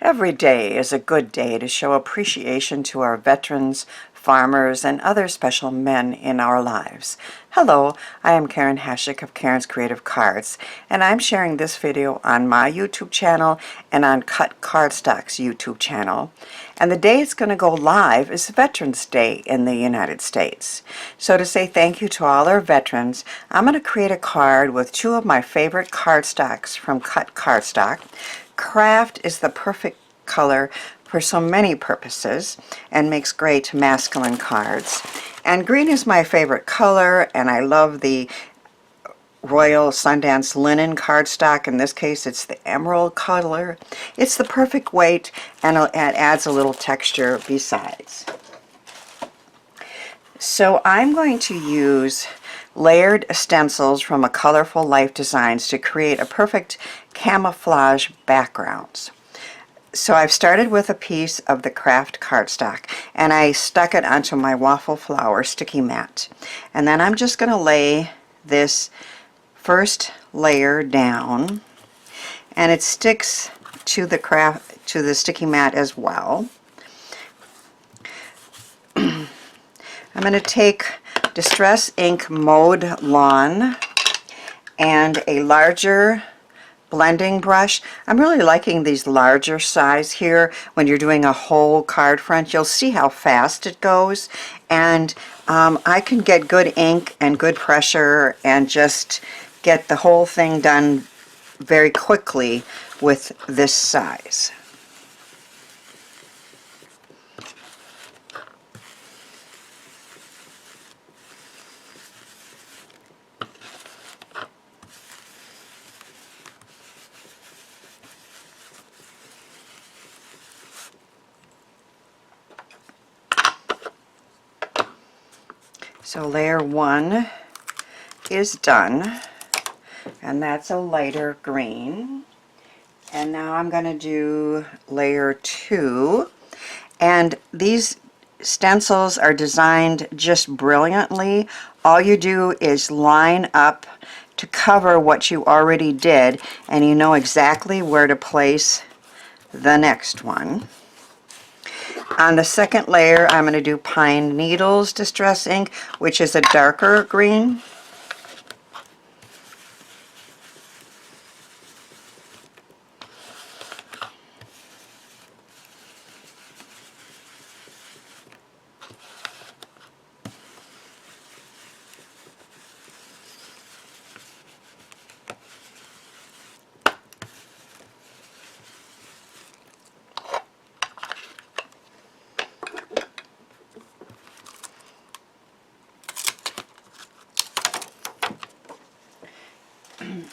Every day is a good day to show appreciation to our veterans, farmers, and other special men in our lives. Hello, I am Karen Hashik of Karen's Creative Cards, and I'm sharing this video on my YouTube channel and on CutCardStock's YouTube channel. And the day it's going to go live is Veterans Day in the United States. So to say thank you to all our veterans, I'm going to create a card with two of my favorite cardstocks from CutCardStock. Kraft is the perfect color for so many purposes and makes great masculine cards. And green is my favorite color, and I love the Royal Sundance linen cardstock. In this case, it's the emerald color. It's the perfect weight, and it adds a little texture besides. So I'm going to use layered stencils from a Colorful Life Designs to create a perfect camouflage backgrounds. So I've started with a piece of the Kraft cardstock, and I stuck it onto my waffle flower sticky mat. And then I'm just going to lay this first layer down, and it sticks to the sticky mat as well. I'm going to take Distress Ink Mode Lawn and a larger blending brush. I'm really liking these larger size here. When you're doing a whole card front, you'll see how fast it goes, and I can get good ink and good pressure and just get the whole thing done very quickly with this size. So layer one is done, and that's a lighter green. And now I'm going to do layer two, and these stencils are designed just brilliantly. All you do is line up to cover what you already did, and you know exactly where to place the next one. On the second layer, I'm going to do Pine Needles Distress Ink, which is a darker green.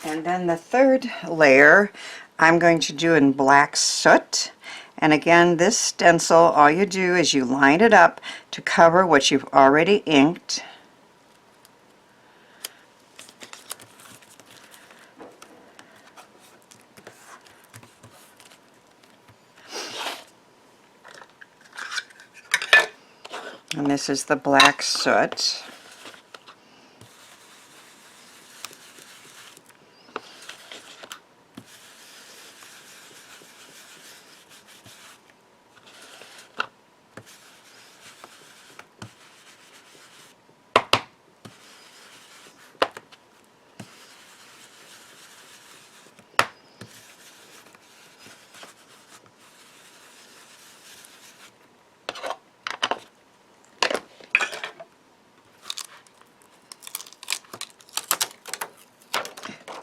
And then the third layer I'm going to do in black soot. And again, this stencil, all you do is you line it up to cover what you've already inked. And this is the black soot.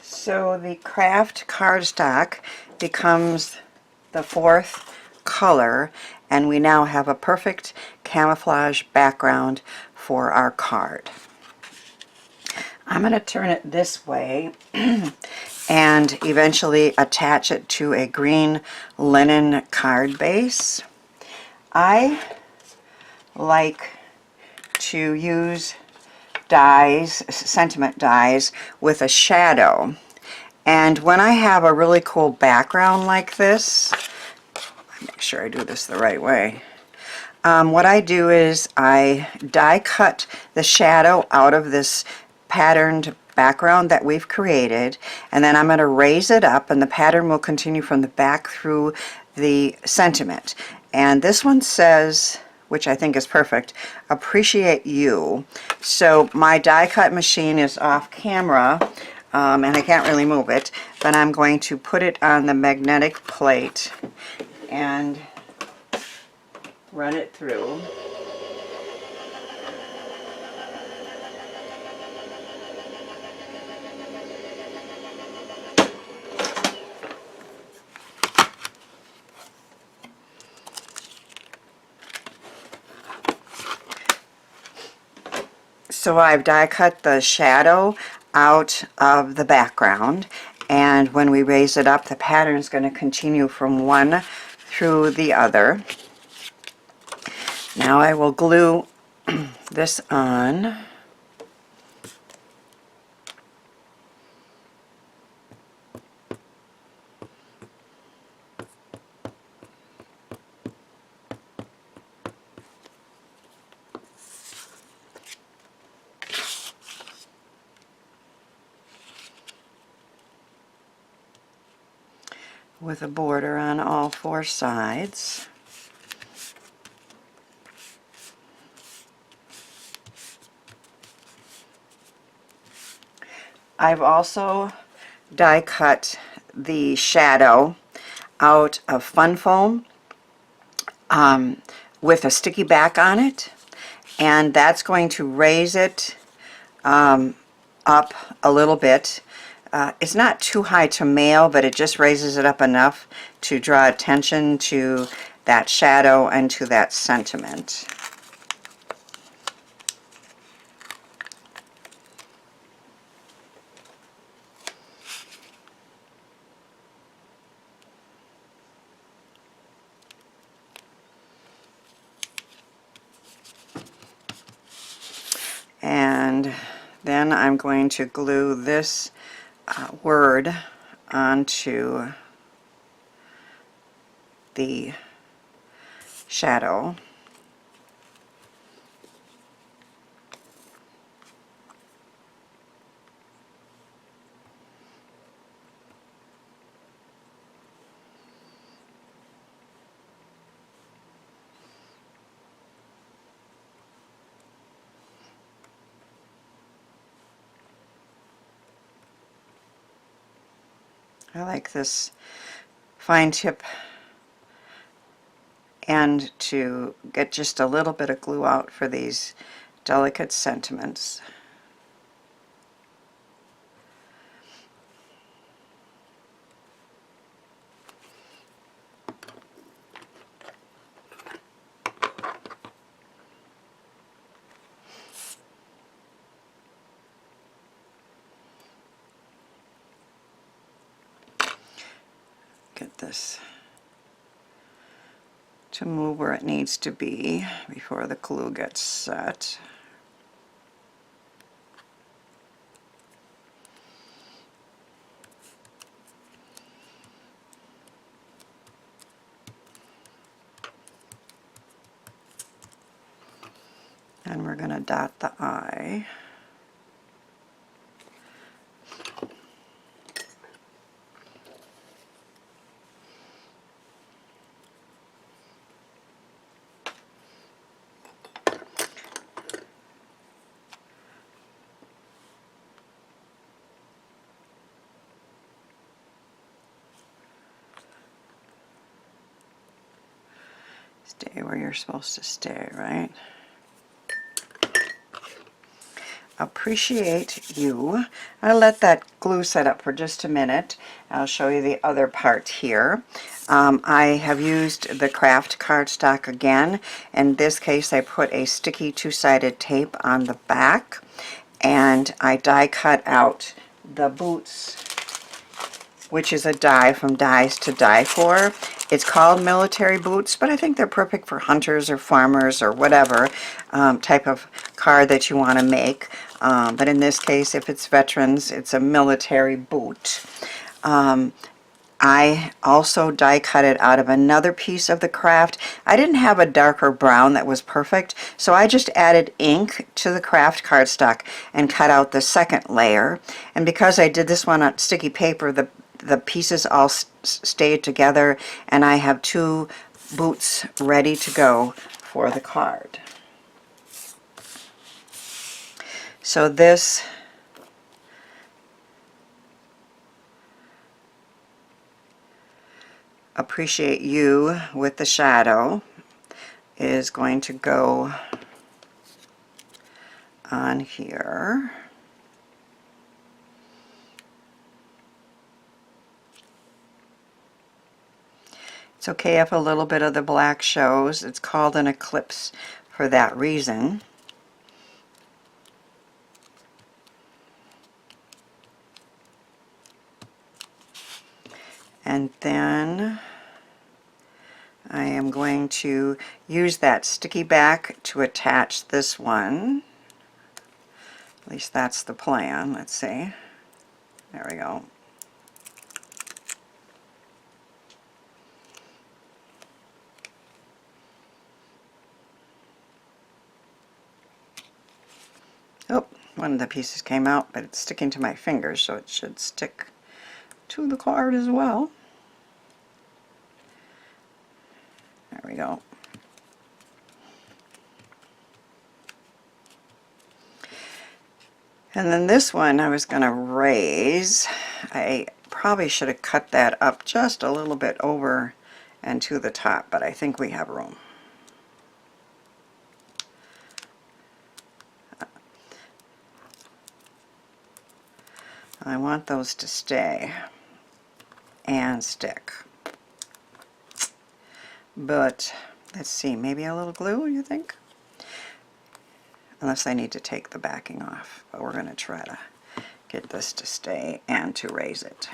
So the Kraft cardstock becomes the fourth color, and we now have a perfect camouflage background for our card. I'm going to turn it this way and eventually attach it to a green linen card base. I like to use dies, sentiment dies, with a shadow. And when I have a really cool background like this, make sure I do this the right way. What I do is I die cut the shadow out of this patterned background that we've created, and then I'm going to raise it up, and the pattern will continue from the back through the sentiment. And this one says, which I think is perfect, appreciate you. So my die cut machine is off camera, and I can't really move it, but I'm going to put it on the magnetic plate and run it through. So I've die cut the shadow out of the background, and when we raise it up, the pattern is going to continue from one through the other. Now I will glue this on. With a border on all four sides. I've also die cut the shadow out of fun foam with a sticky back on it, and that's going to raise it up a little bit. It's not too high to mail, but it just raises it up enough to draw attention to that shadow and to that sentiment. And then I'm going to glue this word onto the shadow. I like this fine tip end to get just a little bit of glue out for these delicate sentiments. Get this to move where it needs to be before the glue gets set. And we're going to dot the eye. Stay where you're supposed to stay, right? Appreciate you. I'll let that glue set up for just a minute. I'll show you the other part here. I have used the Kraft cardstock again. In this case, I put a sticky two-sided tape on the back, and I die cut out the boots, which is a die from Dies to Die For. It's called military boots, but I think they're perfect for hunters or farmers or whatever type of card that you want to make. But in this case, if it's veterans, it's a military boot. I also die cut it out of another piece of the Kraft. I didn't have a darker brown that was perfect, so I just added ink to the Kraft cardstock and cut out the second layer. And because I did this one on sticky paper, the the pieces all stayed together, and I have 2 boots ready to go for the card. So this Appreciate You with the shadow is going to go on here. It's okay if a little bit of the black shows. It's called an eclipse for that reason. And then I am going to use that sticky back to attach this one. At least that's the plan. Let's see. There we go. Oh, one of the pieces came out, but it's sticking to my fingers, so it should stick to the card as well. There we go. And then this one I was going to raise. I probably should have cut that up just a little bit over and to the top, but I think we have room. I want those to stay and stick. But let's see, maybe a little glue, you think? Unless I need to take the backing off, but we're going to try to get this to stay and to raise it.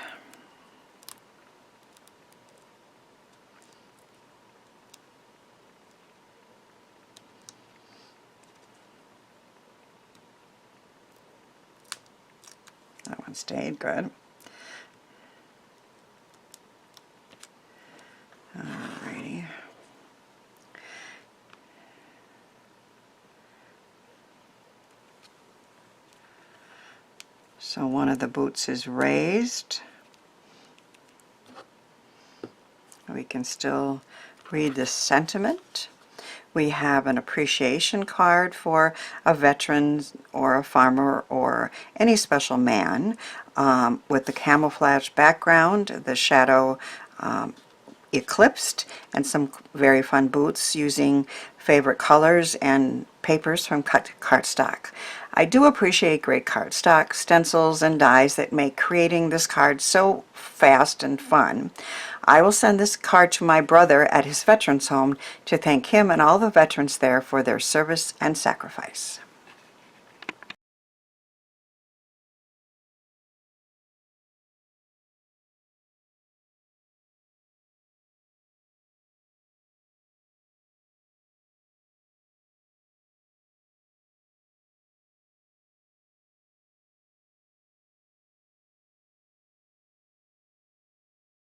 That one stayed good. Alrighty. So one of the boots is raised. We can still read the sentiment. We have an appreciation card for a veteran or a farmer or any special man with the camouflage background, the shadow eclipsed, and some very fun boots using favorite colors and papers from CutCardStock. I do appreciate great cardstock, stencils, and dies that make creating this card so fast and fun. I will send this card to my brother at his veterans home to thank him and all the veterans there for their service and sacrifice.